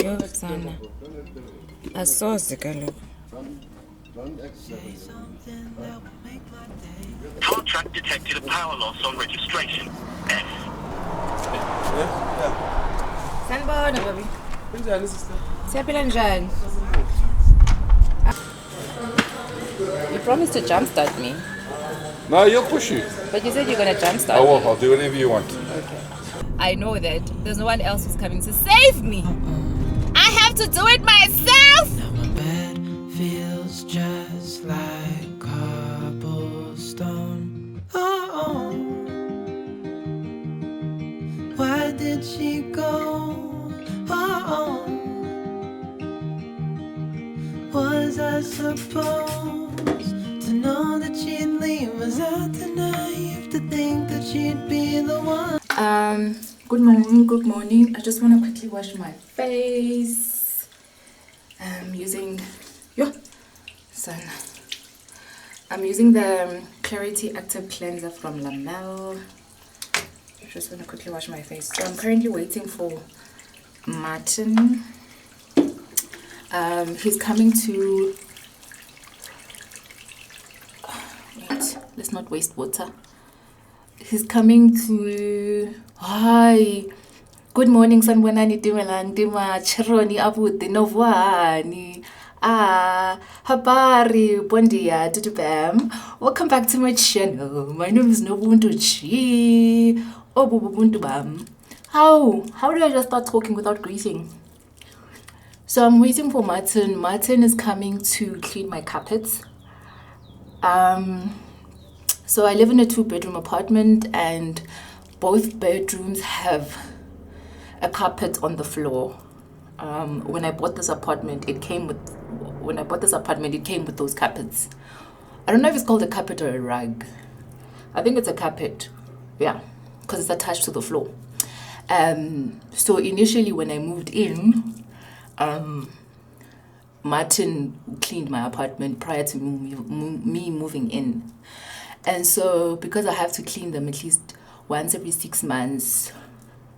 Yo, Tsana. Asoze kaloku. Contract detected a power loss on registration. F. Sanibona baby. Kunjani sister? Siyaphila njani? You promised to jumpstart me. No, you're pushing. But you said you're gonna jumpstart I will. me. I'll do whatever you want. Okay. I know that there's no one else who's coming to save me. I have to do it myself. Now my bed feels just like cobblestone. Oh, why did she go? Oh, was I supposed to know that she'd leave? Was I too naive to think that she'd be the one? Good morning. I just want to quickly wash my face. I'm using the Clarity Active Cleanser from LOVEABLE. I just want to quickly wash my face. So I'm currently waiting for Martin. He's coming to... Wait, let's not waste water. He's coming to... Hi. Good morning, sanibonani timelang tima cheroni abuti novani. Habari, bon dia, tutubam. Welcome back to my channel. My name is Nobuntu Chi. Obubuntu bam. How did I just start talking without greeting? So I'm waiting for Martin. Martin is coming to clean my carpets. So I live in a 2-bedroom apartment and both bedrooms have a carpet on the floor. When I bought this apartment, it came with those carpets. I don't know if it's called a carpet or a rug. I think it's a carpet. Yeah, because it's attached to the floor. So initially when I moved in, Martin cleaned my apartment prior to me moving in. And so because I have to clean them at least once every 6 months,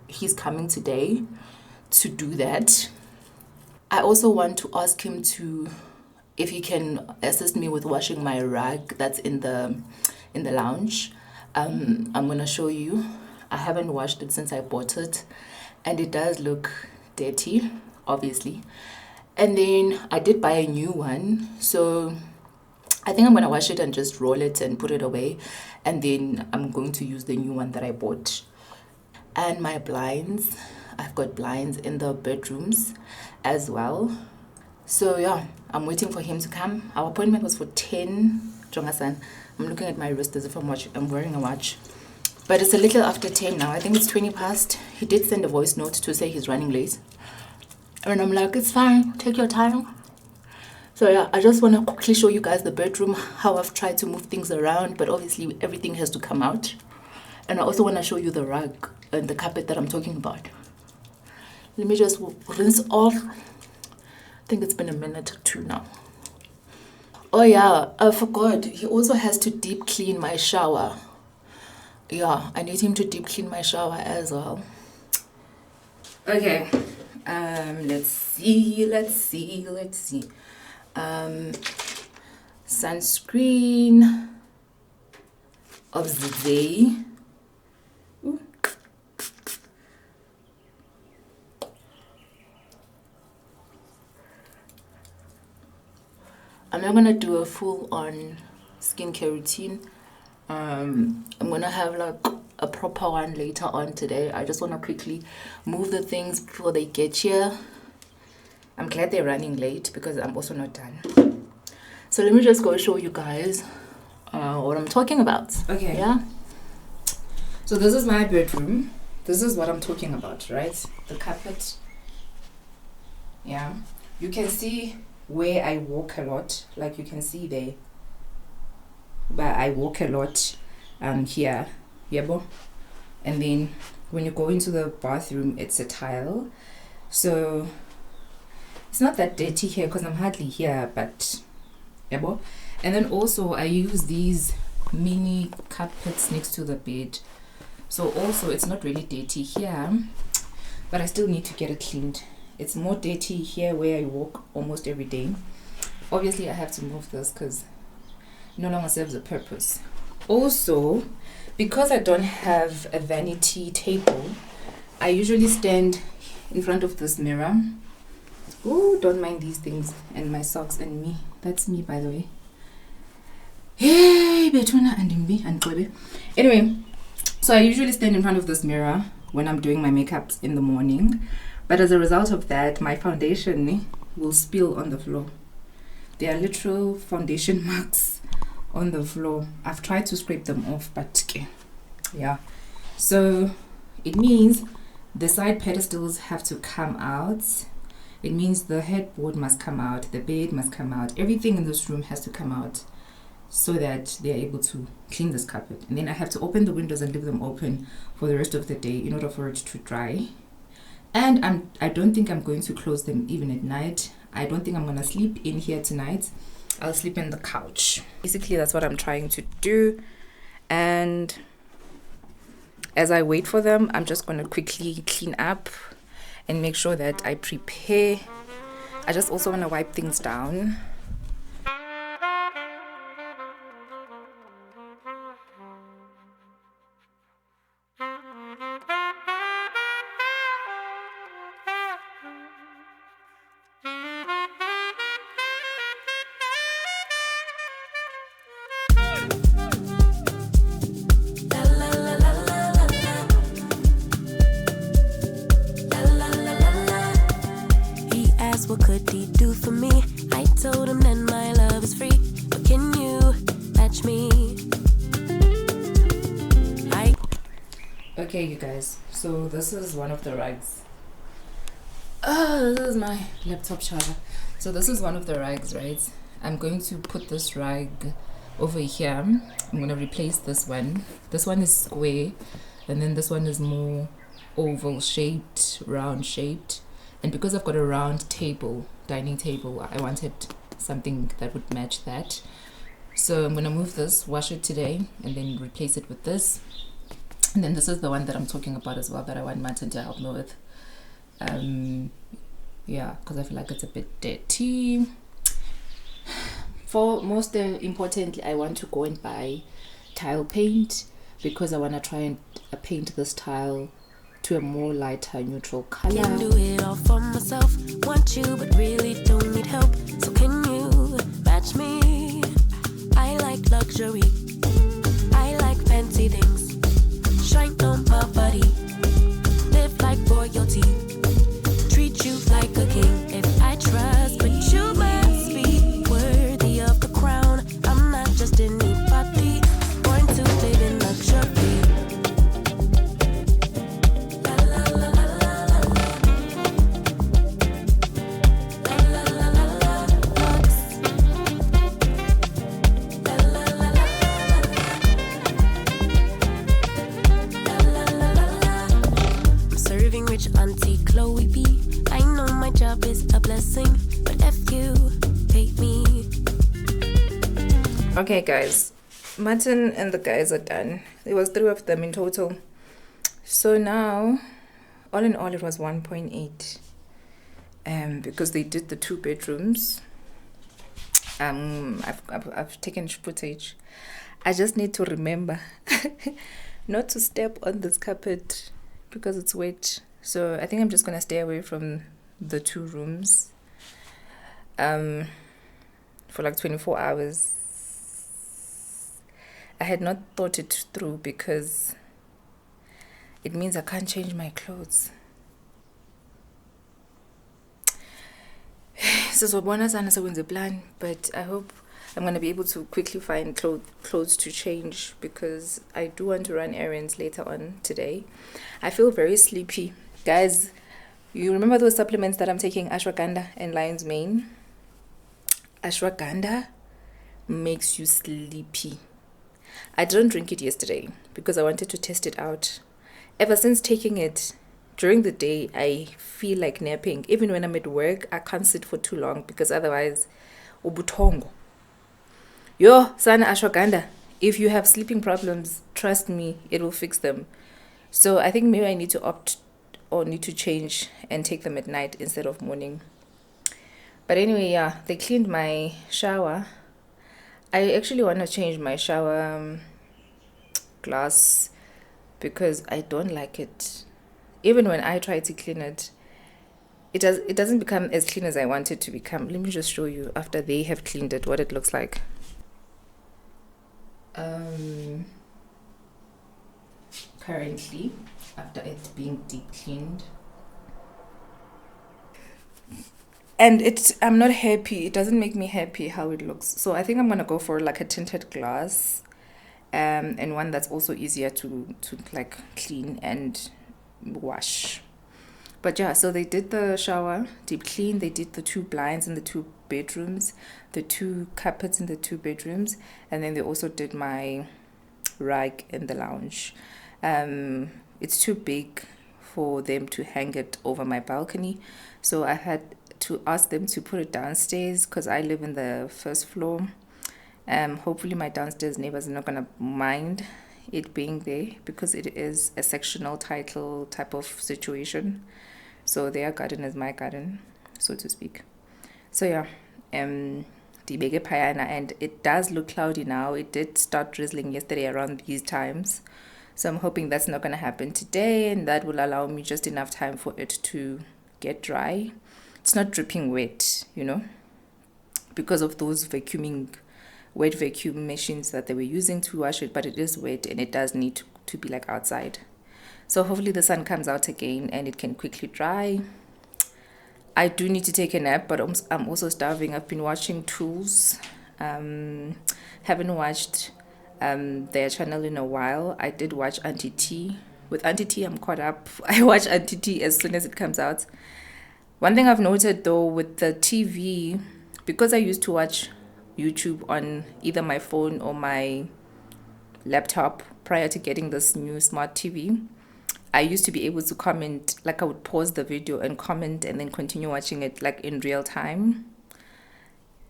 he's coming today to do that. I also want to ask him if he can assist me with washing my rug that's in the lounge. I'm gonna show you. I haven't washed it since I bought it and it does look dirty, obviously. And then I did buy a new one, so I think I'm gonna wash it and just roll it and put it away, and then I'm going to use the new one that I bought. And my blinds, I've got blinds in the bedrooms as well. So yeah, I'm waiting for him to come. Our appointment was for 10. Jongasan, I'm looking at my wrist as if I'm wearing a watch, but it's a little after 10 now. I think it's 20 past. He did send a voice note to say he's running late, and I'm like, it's fine, take your time. So yeah, I just want to quickly show you guys the bedroom, how I've tried to move things around, but obviously everything has to come out. And I also want to show you the rug and the carpet that I'm talking about. Let me just rinse off. I think it's been a minute or two now. Oh yeah, I forgot. He also has to deep clean my shower. Yeah, I need him to deep clean my shower as well. Okay, let's see. Sunscreen of the day. Ooh. I'm not gonna do a full-on skincare routine. I'm gonna have like a proper one later on today. I just want to quickly move the things before they get here. I'm glad they're running late because I'm also not done. So let me just go show you guys what I'm talking about. Okay. Yeah. So this is my bedroom. This is what I'm talking about, right? The carpet. Yeah. You can see where I walk a lot. Like you can see there. But I walk a lot here. Yebo. And then when you go into the bathroom, it's a tile. So it's not that dirty here because I'm hardly here, but yebo. And then also I use these mini carpets next to the bed. So also it's not really dirty here, but I still need to get it cleaned. It's more dirty here where I walk almost every day. Obviously, I have to move this because it no longer serves a purpose. Also, because I don't have a vanity table, I usually stand in front of this mirror. Oh, don't mind these things and my socks and me. That's me, by the way. Hey, Betuna and Imbi and Kobe. Anyway, so I usually stand in front of this mirror when I'm doing my makeups in the morning. But as a result of that, my foundation will spill on the floor. There are literal foundation marks on the floor. I've tried to scrape them off, but yeah. So it means the side pedestals have to come out. It means the headboard must come out, the bed must come out, everything in this room has to come out so that they're able to clean this carpet. And then I have to open the windows and leave them open for the rest of the day in order for it to dry. And I don't think I'm going to close them even at night. I don't think I'm going to sleep in here tonight. I'll sleep in the couch. Basically, that's what I'm trying to do. And as I wait for them, I'm just going to quickly clean up and make sure that I prepare. I just also want to wipe things down. What could he do for me? I told him that my love is free, but can you match me? Okay, you guys, so this is one of the rugs. Oh, this is my laptop charger. So this is one of the rugs, right? I'm going to put this rug over here. I'm going to replace this one. This one is square, and then this one is more oval shaped, round shaped. And because I've got a round table, dining table, I wanted something that would match that. So I'm going to move this, wash it today, and then replace it with this. And then this is the one that I'm talking about as well, that I want Martin to help me with. Yeah, because I feel like it's a bit dirty. For most importantly, I want to go and buy tile paint because I want to try and paint this tile to a more lighter neutral color. Can do it all for myself. Want you, but really don't need help. So can you match me? I like luxury. I like fancy things. Shine on my body. Live like royalty. Treat you like a king. If I trust, but you must be worthy of the crown. I'm not just anybody. Born to live in luxury. Okay guys, Martin and the guys are done. There was 3 of them in total. So now, all in all, it was 1.8. Because they did the 2 bedrooms. I've taken footage. I just need to remember not to step on this carpet because it's wet. So I think I'm just gonna stay away from the 2 rooms for like 24 hours. I had not thought it through because it means I can't change my clothes. So bonus and so the plan, but I hope I'm gonna be able to quickly find clothes to change because I do want to run errands later on today. I feel very sleepy, guys. You remember those supplements that I'm taking, ashwagandha and lion's mane? Ashwagandha makes you sleepy. I didn't drink it yesterday because I wanted to test it out. Ever since taking it during the day, I feel like napping. Even when I'm at work, I can't sit for too long because otherwise, ubutongo. Yo, sana ashwagandha. If you have sleeping problems, trust me, it will fix them. So I think maybe I need to opt or need to change and take them at night instead of morning. But anyway, yeah, they cleaned my shower. I actually want to change my shower glass because I don't like it. Even when I try to clean it, it doesn't become as clean as I want it to become. Let me just show you after they have cleaned it what it looks like. Currently, after it being deep cleaned, and I'm not happy. It doesn't make me happy how it looks. So I think I'm gonna go for like a tinted glass, and one that's also easier to like clean and wash. But yeah, so they did the shower deep clean. They did the 2 blinds in the 2 bedrooms, the 2 carpets in the 2 bedrooms, and then they also did my rug in the lounge. It's too big for them to hang it over my balcony, so I had to ask them to put it downstairs because I live in the 1st floor. Hopefully my downstairs neighbors are not gonna mind it being there because it is a sectional title type of situation. So their garden is my garden, so to speak. So yeah, the big payana, and it does look cloudy now. It did start drizzling yesterday around these times. So I'm hoping that's not going to happen today, and that will allow me just enough time for it to get dry. It's not dripping wet, you know, because of those wet vacuum machines that they were using to wash it, but it is wet and it does need to be like outside. So hopefully the sun comes out again and it can quickly dry. I do need to take a nap, but I'm also starving. I've been watching Tools. Haven't watched their channel in a while. I did watch Auntie T. With Auntie T, I'm caught up. I watch Auntie T as soon as it comes out. One thing I've noted though with the TV, because I used to watch YouTube on either my phone or my laptop prior to getting this new smart TV, I used to be able to comment, like I would pause the video and comment and then continue watching it like in real time.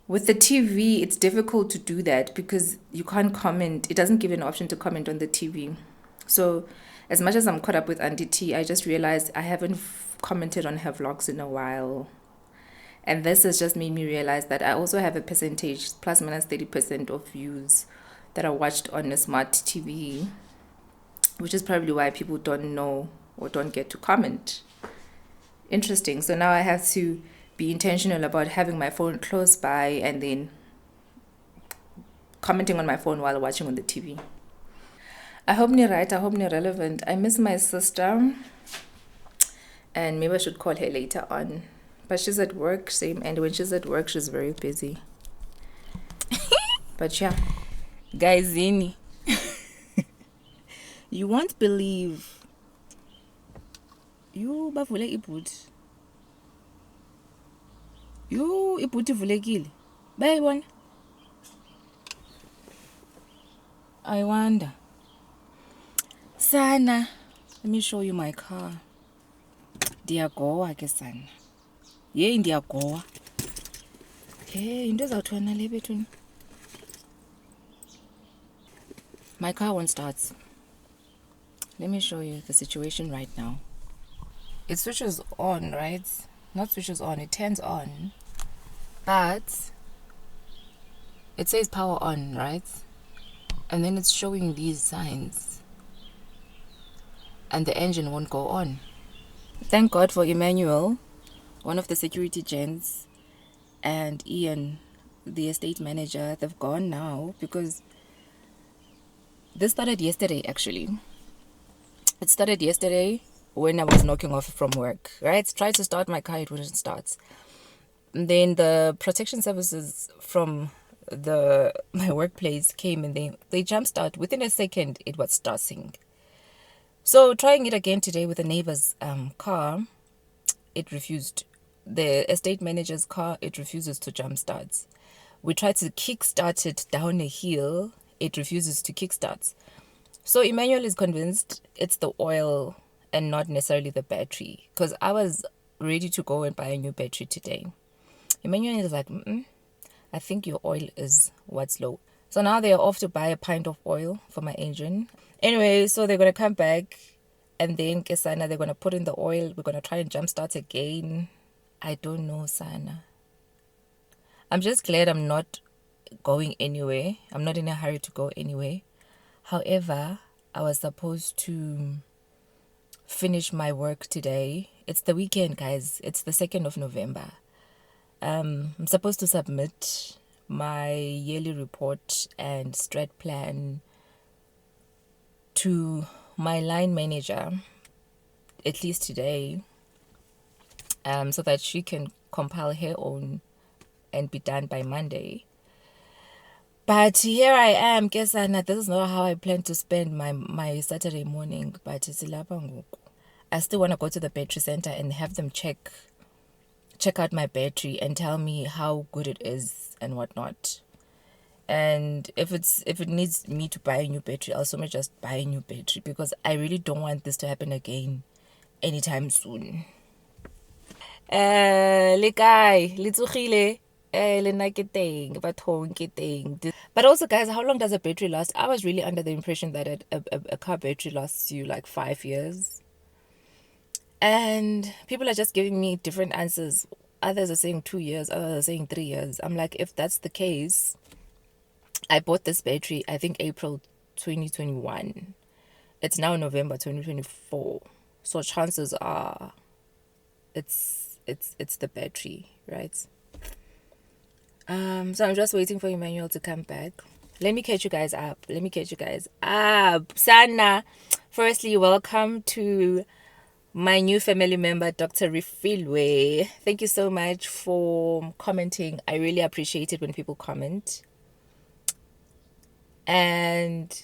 With the TV, it's difficult to do that because you can't comment. It doesn't give you an option to comment on the TV. So as much as I'm caught up with Auntie T, I just realized I haven't commented on her vlogs in a while. And this has just made me realize that I also have a percentage, plus minus 30% of views that are watched on a smart TV, which is probably why people don't know or don't get to comment. Interesting. So now I have to be intentional about having my phone close by and then commenting on my phone while watching on the TV. I hope you're right. I hope you're relevant. I miss my sister, and maybe I should call her later on. But she's at work, same. And when she's at work, she's very busy. But yeah. Guys, Zini, you won't believe. You bavule ibhuti. You ibhuti vulekile. Bayibona? I wonder. Sana, let me show you my car. Ndiyagowa ke sana. Yey ndiyagowa. Into ezawuthwana le bethuni. My car won't start. Let me show you the situation right now. It switches on, right? Not switches on, it turns on. But it says power on, right? And then it's showing these signs. And the engine won't go on. Thank God for Emmanuel, one of the security gents, and Ian, the estate manager. They've gone now because this started yesterday, actually. It started yesterday when I was knocking off from work, right? Tried to start my car, it wouldn't start. And then the protection services from my workplace came and they jump-start. Within a second, it was starting. So trying it again today with a neighbor's car, it refused. The estate manager's car, it refuses to jump-start. We tried to kick-start it down a hill, it refuses to kick-start. So Emmanuel is convinced it's the oil and not necessarily the battery, because I was ready to go and buy a new battery today. Emmanuel is like, I think your oil is what's low. So now they're off to buy a pint of oil for my engine. Anyway, so they're going to come back And then Kesana, they're gonna put in the oil. We're gonna try and jumpstart again. I don't know, Sana. I'm just glad I'm not going anywhere. I'm not in a hurry to go anywhere. However, I was supposed to finish my work today. It's the weekend, guys. It's the 2nd of November. I'm supposed to submit my yearly report and strat plan to my line manager, at least today, so that she can compile her own and be done by Monday. But here I am, Kesana. This is not how I plan to spend my Saturday morning, but it's lapha ngoku. I still want to go to the battery center and have them check out my battery and tell me how good it is and whatnot. And if it needs me to buy a new battery, I'll also just buy a new battery, because I really don't want this to happen again anytime soon. Lekai, litsugile. But also, guys, how long does a battery last? I was really under the impression that a car battery lasts you like 5 years. And people are just giving me different answers. Others are saying 2 years, others are saying 3 years. I'm like, if that's the case, I bought this battery, I think April 2021. It's now November 2024. So chances are it's the battery, right? So I'm just waiting for Emmanuel to come back. Let me catch you guys up. Sana, firstly, welcome to my new family member, Dr. Refilwe. Thank you so much for commenting. I really appreciate it when people comment. And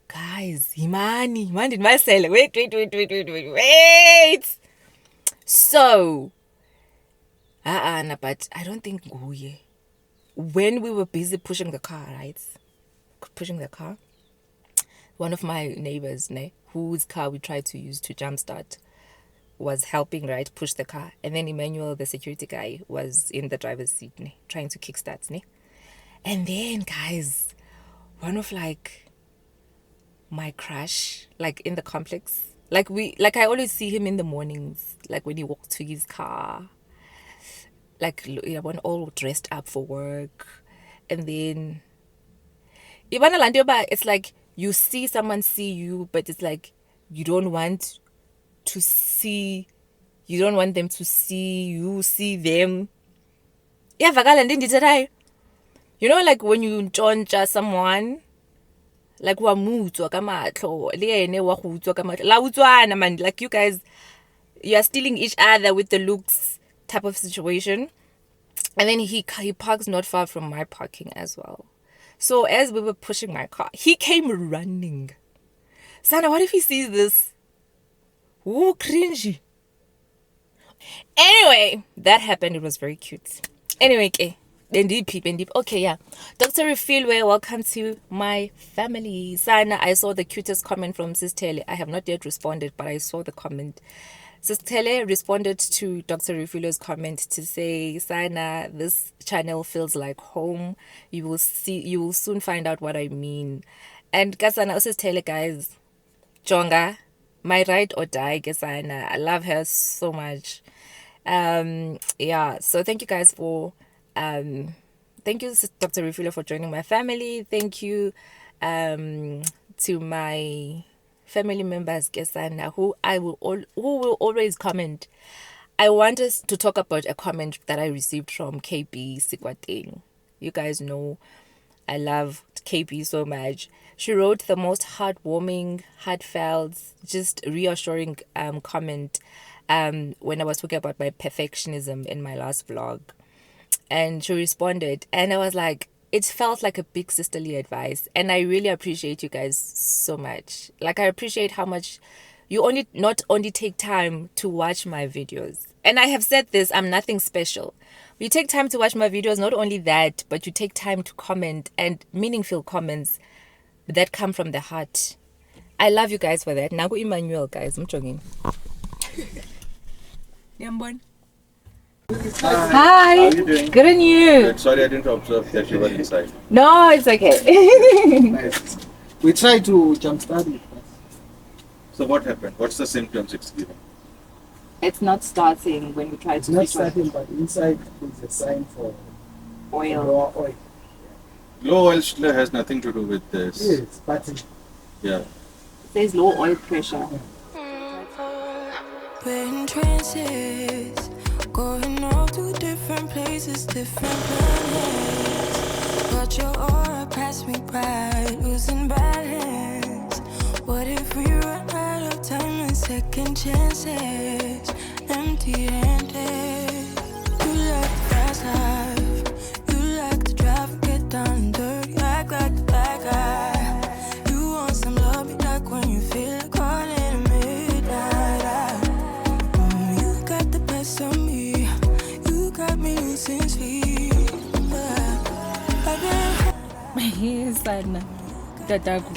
guys, Imani did myself. Wait. So, but I don't think when we were busy pushing the car, one of my neighbors, whose car we tried to use to jumpstart, was helping, push the car. And then Emmanuel, the security guy, was in the driver's seat, trying to kickstart. And then, guys, one of my crush, in the complex, I always see him in the mornings, when he walks to his car, when all dressed up for work. And then it's like you see someone see you, but it's like you don't want them to see you see them. You know, when you ntshontsha someone, wa mutswa ka matlo le ene wa go utswa ka matlo la utswana man, you guys, you are stealing each other with the looks type of situation. And then he parks not far from my parking as well. So as we were pushing my car, he came running. Sana, what if he sees this? Ooh, cringy. Anyway, that happened. It was very cute. Anyway, okay. Okay, yeah. Dr. Refilwe, welcome to my family. Sana, I saw the cutest comment from Sis Tele. I have not yet responded, but I saw the comment. Sis Tele responded to Dr. Refilwe's comment to say, Sana, this channel feels like home. You will soon find out what I mean. And Kasana, Sis Tele, guys, Jonga, my ride or die, Kasana. I love her so much. Yeah, so thank you guys for thank you, Dr. Refilwe, for joining my family. Thank you to my family members, Kesana, who will always comment. I want us to talk about a comment that I received from KB Sikwateng. You guys know I love KB so much. She wrote the most heartwarming, heartfelt, just reassuring comment when I was talking about my perfectionism in my last vlog. And she responded, and I was like, it felt like a big sisterly advice. And I really appreciate you guys so much. I appreciate how much you not only take time to watch my videos. And I have said this, I'm nothing special. You take time to watch my videos, not only that, but you take time to comment, and meaningful comments that come from the heart. I love you guys for that. Nago Emmanuel, guys, I'm joking. Hi. How are you doing? Good, and you? Good. Sorry, I didn't observe that you were inside. No, it's okay. Nice. We try to jumpstart it. So what happened? What's the symptoms it's giving? It's not starting when we try It's to not switch on starting, but inside is a sign for oil. raw oil. Low oil still has nothing to do with this. Yes, but Yeah. It says low oil pressure. We're in trances, going off to different places, different planets. But your aura passed me by, losing balance. What if we run out of time and second chances? Empty-handed. You like the fast life, you like to drive and get down and dirty, act like the bad guy. You want some love, me like when you feel like calling at midnight. You got the best of me, you got me losing sleep. Sana. Tataku.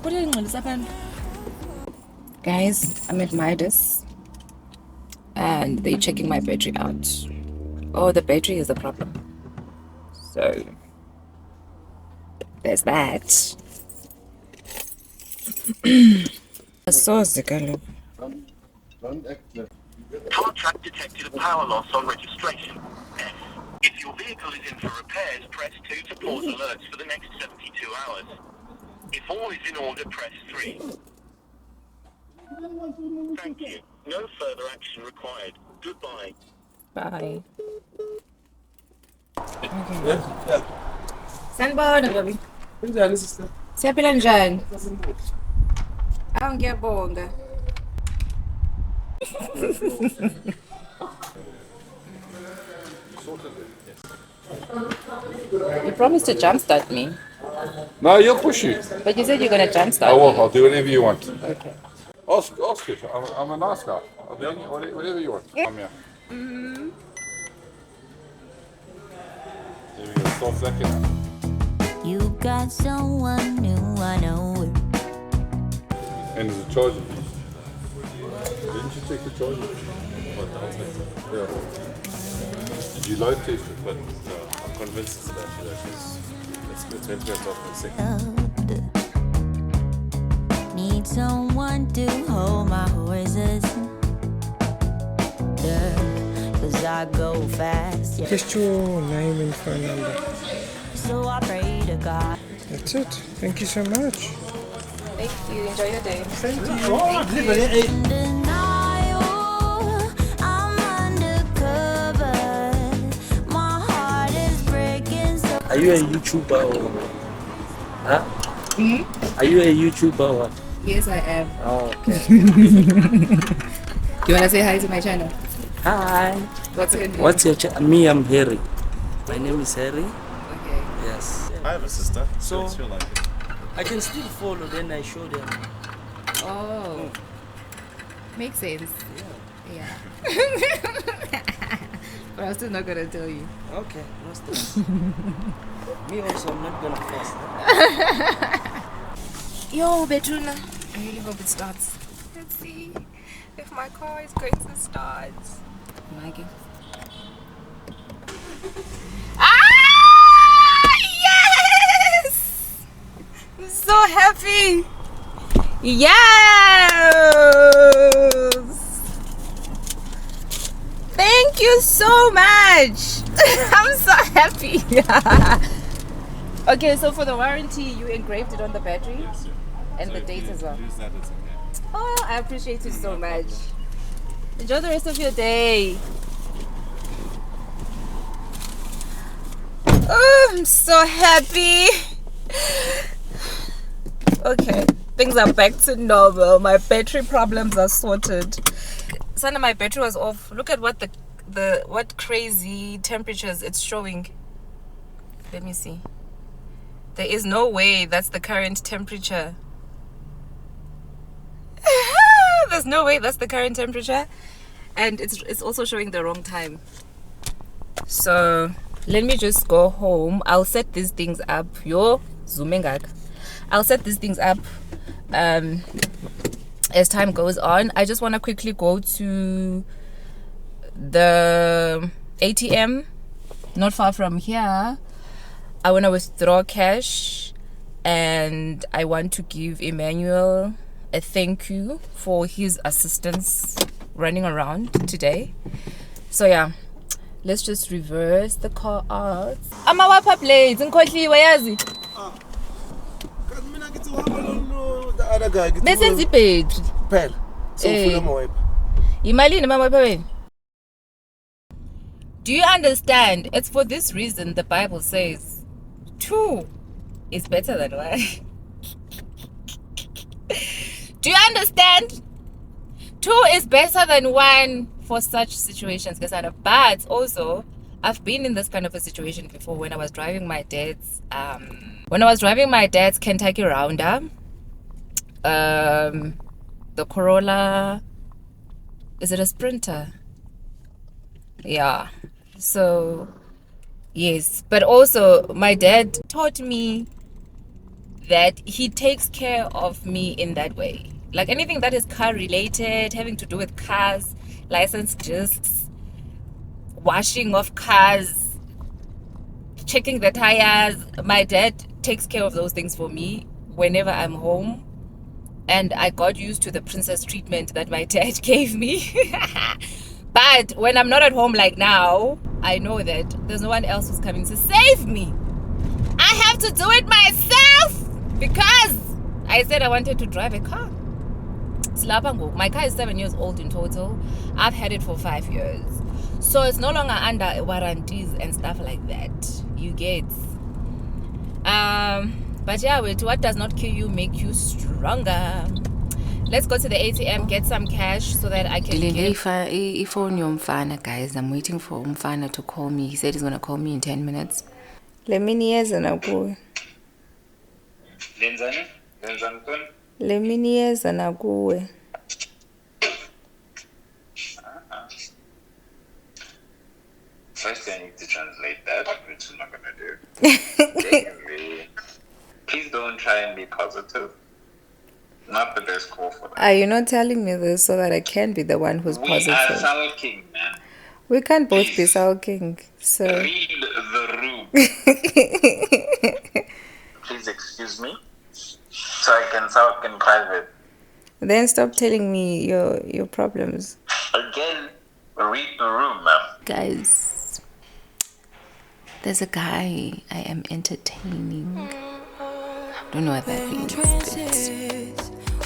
What are you going to Guys, I'm at Midas and they're checking my battery out. Oh, the battery is the problem. So there's that. So Car track detected a power loss on registration. F. If your vehicle is in for repairs, press 2 to pause alerts for the next 72 hours. If all is in order, press 3. Thank you. No further action required. Goodbye. Bye. Okay. Sanibona baby. Kunjani sister? Siyaphila njani? Awu ngiyabonga. You promised to jumpstart me, No, you'll push you. but you said you're gonna jumpstart I will. me. I'll do whatever you want. Okay. Ask it. I'm a nice guy. I'll do whatever you want. I'm here. There we go. Stop second. You got someone new, I know it. And there's a charger. Didn't you check the charger? Yeah. Did you load test it? But I'm convinced it's that. It's meant to go off in a second. Need someone to hold my horses. Yeah, 'cause I go fast. Yeah. Just your name and phone number. So I pray to God. That's it. Thank you so much. Thank you. Enjoy your day. Denial, I'm undercover. My heart is breaking so. Are you a YouTuber or? Huh? Are you a YouTuber or what? Yes, I am. Oh, okay. Do you wanna say hi to my channel? Hi. What's your name? What's your Me, I'm Harry. My name is Harry. Okay. Yes. I have a sister. So- it's your life. I can still follow, then I show them. Oh. Makes sense. Yeah. But I'm still not gonna tell you. Okay, no stress. Me also, I'm not gonna force. Yo, Betruna. I really hope it starts. Let's see if my car is going to start. Maggie. Ah! Yes! I'm so happy. Yes! Thank you so much. I'm so happy. Okay, so for the warranty, you engraved it on the battery? Yes, yeah. And So the if date you as well. Use that, it's okay. Oh, I appreciate it so much. Enjoy the rest of your day. Oh, I'm so happy. Okay, things are back to normal. My battery problems are sorted. Sana, my battery was off. Look at what what crazy temperatures it's showing. Let me see. There is no way that's the current temperature. There's no way that's the current temperature, and it's also showing the wrong time. So let me just go home. I'll set these things up. Yo, zooming up. I'll set these things up as time goes on. I just want to quickly go to the ATM not far from here. I want to withdraw cash and I want to give Emmanuel a thank you for his assistance running around today. So yeah, let's just reverse the car out. Ama-wiper blades ngikhohliwe yazi. The other guy. Besenza ibhetri. Phela. So ufuna ama-wiper. Imalini ama-wiper wena? Do you understand? It's for this reason the Bible says 2 is better than 1. Do you understand? 2 is better than 1 for such situations. But also, I've been in this kind of a situation before when I was driving my dad's Kentucky Rounder, the Corolla. Is it a Sprinter? Yeah. So yes, but also my dad taught me that he takes care of me in that way. Like anything that is car related, having to do with cars, license discs, washing of cars, checking the tires, my dad takes care of those things for me whenever I'm home. And I got used to the princess treatment that my dad gave me. But when I'm not at home like now, I know that there's no one else who's coming to save me. I have to do it myself because I said I wanted to drive a car. My car is 7 years old in total. I've had it for 5 years. So it's no longer under warranties and stuff like that. You get. But yeah, wait, what does not kill you make you stronger. Let's go to the ATM, get some cash so that I can get... Phone Umfana, guys. I'm waiting for Umfana to call me. He said he's going to call me in 10 minutes. Let me niyeza nakuwe. Let me niyeza nakuwe. First, I need to translate that, which I'm not going to do. Secondly, please don't try and be positive. Not the best call for that. Are you not telling me this so that I can be the one who's positive? We are sulking, man. We can't both be sulking. So read the room. Please excuse me, so I can sulk in private. Then stop telling me your problems. Again, read the room, ma'am. Guys, there's a guy I am entertaining. Don't know what that means.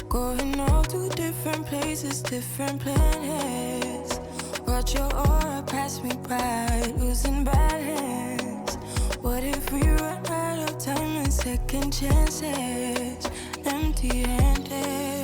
Going all to different places, different planets. Watch your aura pass me by, losing balance. What if we run out of time and second chances? Empty-handed.